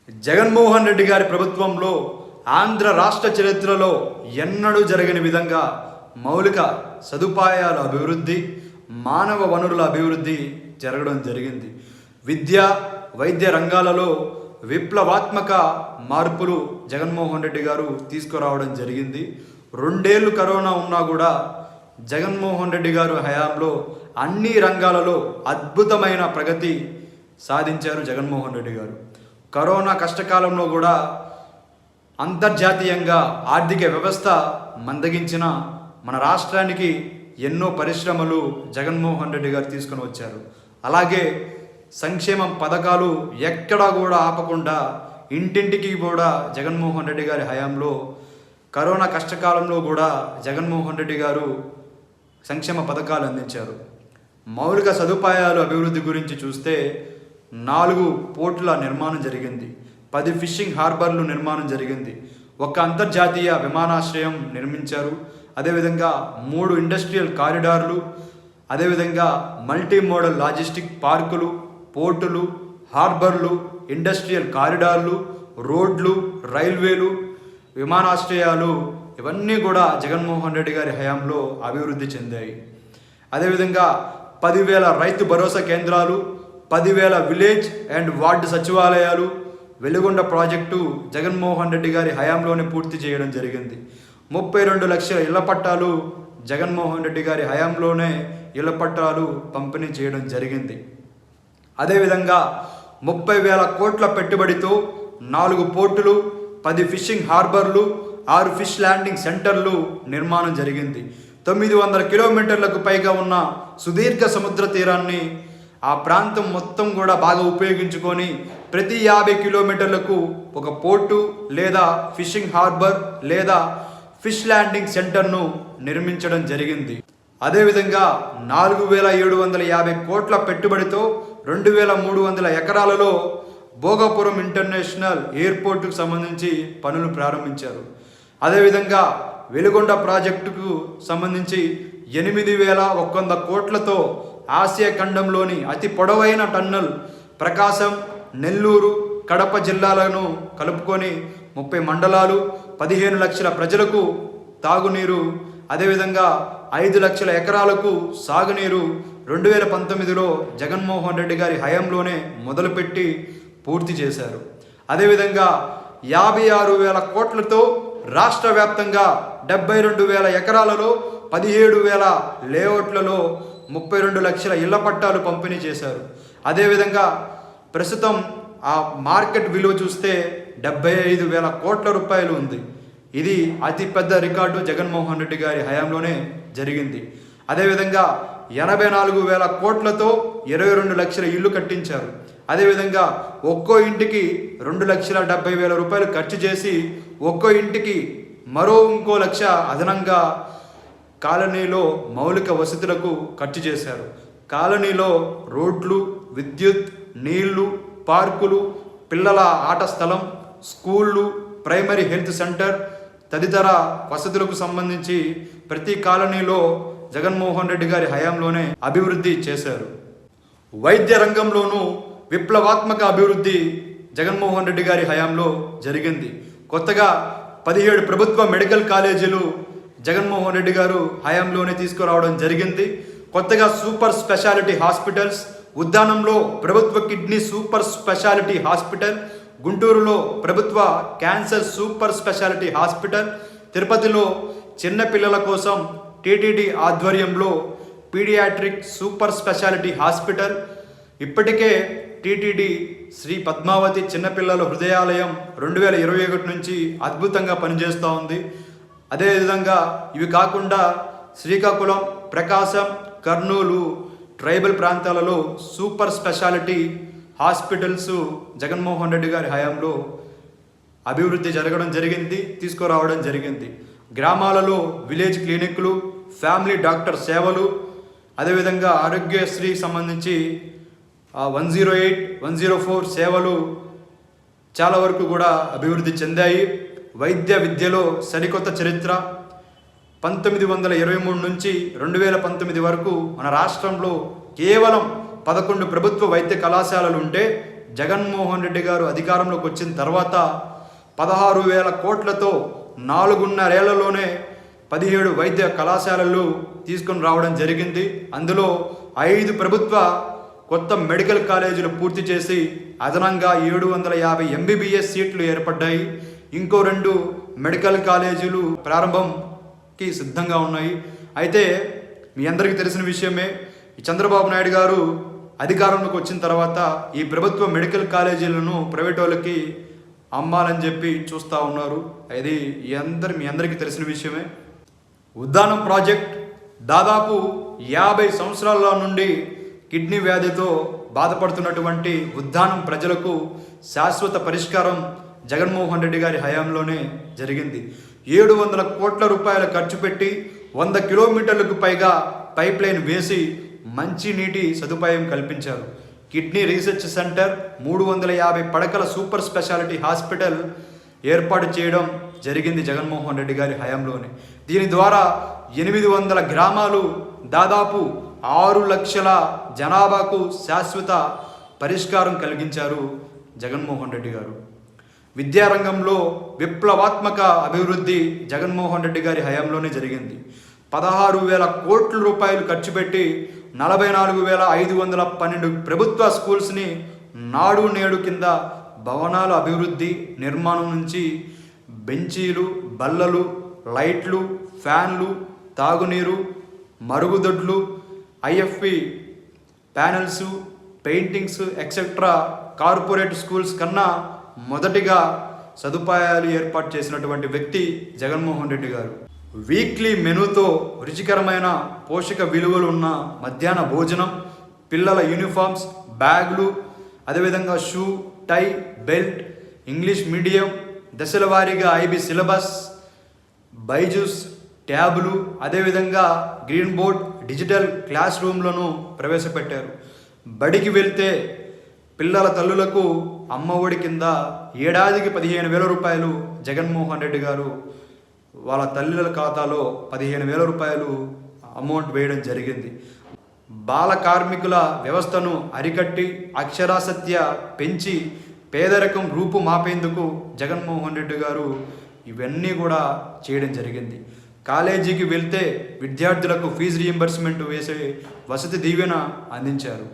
జగన్మోహన్ రెడ్డి గారి ప్రభుత్వంలో ఆంధ్ర రాష్ట్ర చరిత్రలో ఎన్నడూ జరగని విధంగా మౌలిక సదుపాయాల అభివృద్ధి, మానవ వనరుల అభివృద్ధి జరగడం జరిగింది. విద్య, వైద్య రంగాలలో విప్లవాత్మక మార్పులు జగన్మోహన్ రెడ్డి గారు తీసుకురావడం జరిగింది. 2 ఏళ్ళు కరోనా ఉన్నా కూడా జగన్మోహన్ రెడ్డి గారు హయాంలో అన్ని రంగాలలో అద్భుతమైన ప్రగతి సాధించారు జగన్మోహన్ రెడ్డి గారు. కరోనా కష్టకాలంలో కూడా అంతర్జాతీయంగా ఆర్థిక వ్యవస్థ మందగించిన మన రాష్ట్రానికి ఎన్నో పరిశ్రమలు జగన్మోహన్ రెడ్డి గారు తీసుకొని వచ్చారు. అలాగే సంక్షేమ పథకాలు ఎక్కడా కూడా ఆపకుండా ఇంటింటికి కూడా జగన్మోహన్ రెడ్డి గారి హయాంలో కరోనా కష్టకాలంలో కూడా జగన్మోహన్ రెడ్డి గారు సంక్షేమ పథకాలు అందించారు. మౌలిక సదుపాయాలు అభివృద్ధి గురించి చూస్తే 4 పోర్టుల నిర్మాణం జరిగింది, 10 ఫిషింగ్ హార్బర్లు నిర్మాణం జరిగింది, 1 అంతర్జాతీయ విమానాశ్రయం నిర్మించారు. అదేవిధంగా 3 ఇండస్ట్రియల్ కారిడార్లు, అదేవిధంగా మల్టీ మోడల్ లాజిస్టిక్ పార్కులు, పోర్టులు, హార్బర్లు, ఇండస్ట్రియల్ కారిడార్లు, రోడ్లు, రైల్వేలు, విమానాశ్రయాలు ఇవన్నీ కూడా జగన్మోహన్ రెడ్డి గారి హయాంలో అభివృద్ధి చెందాయి. అదేవిధంగా 10,000 రైతు భరోసా కేంద్రాలు, 10,000 విలేజ్ అండ్ వార్డు సచివాలయాలు, వెలుగొండ ప్రాజెక్టు జగన్మోహన్ రెడ్డి గారి హయాంలోనే పూర్తి చేయడం జరిగింది. 32 లక్షల ఇళ్ల పట్టాలు జగన్మోహన్ రెడ్డి గారి హయాంలోనే ఇళ్ల పట్టాలు పంపిణీ చేయడం జరిగింది. అదేవిధంగా 30,000 కోట్ల పెట్టుబడితో 4 పోర్టులు, 10 ఫిషింగ్ హార్బర్లు, 6 ఫిష్ ల్యాండింగ్ సెంటర్లు నిర్మాణం జరిగింది. 900 కిలోమీటర్లకు పైగా ఉన్న సుదీర్ఘ సముద్ర తీరాన్ని ఆ ప్రాంతం మొత్తం కూడా బాగా ఉపయోగించుకొని ప్రతి 50 కిలోమీటర్లకు ఒక పోర్టు లేదా ఫిషింగ్ హార్బర్ లేదా ఫిష్ ల్యాండింగ్ సెంటర్ను నిర్మించడం జరిగింది. అదేవిధంగా 4,750 కోట్ల పెట్టుబడితో 2,300 ఎకరాలలో భోగాపురం ఇంటర్నేషనల్ ఎయిర్పోర్టుకు సంబంధించి పనులు ప్రారంభించారు. అదేవిధంగా వెలుగొండ ప్రాజెక్టుకు సంబంధించి 8,100 కోట్లతో ఆసియా ఖండంలోని అతి పొడవైన టన్నల్ ప్రకాశం, నెల్లూరు, కడప జిల్లాలను కలుపుకొని 30 మండలాలు, 15 లక్షల ప్రజలకు తాగునీరు, అదేవిధంగా 5 లక్షల ఎకరాలకు సాగునీరు 2019లో జగన్మోహన్ రెడ్డి గారి హయాంలోనే మొదలుపెట్టి పూర్తి చేశారు. అదేవిధంగా 56,000 కోట్లతో రాష్ట్ర వ్యాప్తంగా 72,000 ఎకరాలలో 17,000 లేఅవుట్లలో 32 లక్షల ఇళ్ల పట్టాలు పంపిణీ చేశారు. అదేవిధంగా ప్రస్తుతం ఆ మార్కెట్ విలువ చూస్తే 75,000 కోట్ల రూపాయలు ఉంది. ఇది అతిపెద్ద రికార్డు జగన్మోహన్ రెడ్డి గారి హయాంలోనే జరిగింది. అదేవిధంగా 84,000 కోట్లతో 22 లక్షల ఇల్లు కట్టించారు. అదేవిధంగా ఒక్కో ఇంటికి 2,70,000 రూపాయలు ఖర్చు చేసి ఒక్కో ఇంటికి మరో 1 లక్ష అదనంగా కాలనీలో మౌలిక వసతులకు ఖర్చు చేశారు. కాలనీలో రోడ్లు, విద్యుత్, నీళ్లు, పార్కులు, పిల్లల ఆట స్థలం, స్కూళ్ళు, ప్రైమరీ హెల్త్ సెంటర్ తదితర వసతులకు సంబంధించి ప్రతి కాలనీలో జగన్మోహన్ రెడ్డి గారి హయాంలోనే అభివృద్ధి చేశారు. వైద్య రంగంలోనూ విప్లవాత్మక అభివృద్ధి జగన్మోహన్ రెడ్డి గారి హయాంలో జరిగింది. కొత్తగా 17 ప్రభుత్వ మెడికల్ కాలేజీలు జగన్మోహన్ రెడ్డి గారు హయాంలోనే తీసుకురావడం జరిగింది. కొత్తగా సూపర్ స్పెషాలిటీ హాస్పిటల్స్, ఉద్దానంలో ప్రభుత్వ కిడ్నీ సూపర్ స్పెషాలిటీ హాస్పిటల్, గుంటూరులో ప్రభుత్వ క్యాన్సర్ సూపర్ స్పెషాలిటీ హాస్పిటల్, తిరుపతిలో చిన్నపిల్లల కోసం టీటీడీ ఆధ్వర్యంలో పీడియాట్రిక్ సూపర్ స్పెషాలిటీ హాస్పిటల్, ఇప్పటికే టీటీడీ శ్రీ పద్మావతి చిన్నపిల్లల హృదయాలయం 2021 నుంచి అద్భుతంగా పనిచేస్తూ ఉంది. అదేవిధంగా ఇవి కాకుండా శ్రీకాకుళం, ప్రకాశం, కర్నూలు ట్రైబల్ ప్రాంతాలలో super speciality hospitals Jaganmohan Reddy గారి హయాంలో అభివృద్ధి జరగడం జరిగింది, తీసుకురావడం జరిగింది. గ్రామాలలో విలేజ్ క్లినిక్లు, ఫ్యామిలీ డాక్టర్ సేవలు, అదేవిధంగా ఆరోగ్యశ్రీ సంబంధించి 108, 104 సేవలు చాలా వరకు కూడా అభివృద్ధి చెందాయి. వైద్య విద్యలో సరికొత్త చరిత్ర. 1923 నుంచి 2019 వరకు మన రాష్ట్రంలో కేవలం 11 ప్రభుత్వ వైద్య కళాశాలలు ఉంటే జగన్మోహన్ రెడ్డి గారు అధికారంలోకి వచ్చిన తర్వాత 16,000 కోట్లతో 4.5 ఏళ్లలోనే 17 వైద్య కళాశాలలు తీసుకొని రావడం జరిగింది. అందులో 5 ప్రభుత్వ కొత్త మెడికల్ కాలేజీలు పూర్తి చేసి అదనంగా 750 MBBS సీట్లు ఏర్పడ్డాయి. ఇంకో 2 మెడికల్ కాలేజీలు ప్రారంభంకి సిద్ధంగా ఉన్నాయి. అయితే మీ అందరికీ తెలిసిన విషయమే, ఈ చంద్రబాబు నాయుడు గారు అధికారంలోకి వచ్చిన తర్వాత ఈ ప్రభుత్వ మెడికల్ కాలేజీలను ప్రైవేట్ వాళ్ళకి అమ్మాలని చెప్పి చూస్తూ ఉన్నారు. అది మీ అందరికీ తెలిసిన విషయమే. ఉద్దానం ప్రాజెక్ట్ దాదాపు 50 సంవత్సరాల నుండి కిడ్నీ వ్యాధితో బాధపడుతున్నటువంటి ఉద్దానం ప్రజలకు శాశ్వత పరిష్కారం జగన్మోహన్ రెడ్డి గారి హయాంలోనే జరిగింది. 700 కోట్ల రూపాయలు ఖర్చు పెట్టి 100 కిలోమీటర్లకు పైగా పైప్ లైన్ వేసి మంచి నీటి సదుపాయం కల్పించారు. కిడ్నీ రీసెర్చ్ సెంటర్, 350 పడకల సూపర్ స్పెషాలిటీ హాస్పిటల్ ఏర్పాటు చేయడం జరిగింది జగన్మోహన్ రెడ్డి గారి హయాంలోనే. దీని ద్వారా 800 గ్రామాలు, దాదాపు 6 లక్షల జనాభాకు శాశ్వత పరిష్కారం కలిగించారు జగన్మోహన్ రెడ్డి గారు. విద్యారంగంలో విప్లవాత్మక అభివృద్ధి జగన్మోహన్ రెడ్డి గారి హయాంలోనే జరిగింది. 16,000 కోట్ల రూపాయలు ఖర్చు పెట్టి 44,512 ప్రభుత్వ స్కూల్స్ని నాడు నేడు కింద భవనాల అభివృద్ధి, నిర్మాణం నుంచి బెంచీలు, బల్లలు, లైట్లు, ఫ్యాన్లు, తాగునీరు, మరుగుదొడ్లు, IFP panels, paintings etcetera corporate schools కన్నా మొదటిగా సదుపాయాలు ఏర్పాటు చేసినటువంటి వ్యక్తి జగన్మోహన్ రెడ్డి గారు. వీక్లీ మెనూతో రుచికరమైన పోషక విలువలు ఉన్న మధ్యాహ్న భోజనం, పిల్లల యూనిఫామ్స్, బ్యాగులు, అదేవిధంగా షూ, టై, బెల్ట్, ఇంగ్లీష్ మీడియం, దశల వారీగా IB సిలబస్, బైజూస్ ట్యాబులు, అదేవిధంగా గ్రీన్ బోర్డ్ డిజిటల్ క్లాస్ రూమ్లను ప్రవేశపెట్టారు. బడికి వెళ్తే పిల్లల తల్లులకు అమ్మఒడి కింద ఏడాదికి 15,000 రూపాయలు జగన్మోహన్ రెడ్డి గారు వాళ్ళ తల్లుల ఖాతాలో 15,000 రూపాయలు అమౌంట్ వేయడం జరిగింది. బాల కార్మికుల వ్యవస్థను అరికట్టి అక్షరాస్యత పెంచి పేదరికం రూపు మాపేందుకు జగన్మోహన్ రెడ్డి గారు ఇవన్నీ కూడా చేయడం జరిగింది. కాలేజీకి వెళ్తే విద్యార్థులకు ఫీజు రీయింబర్స్మెంట్ వేసే వసతి దీవెన అందించారు.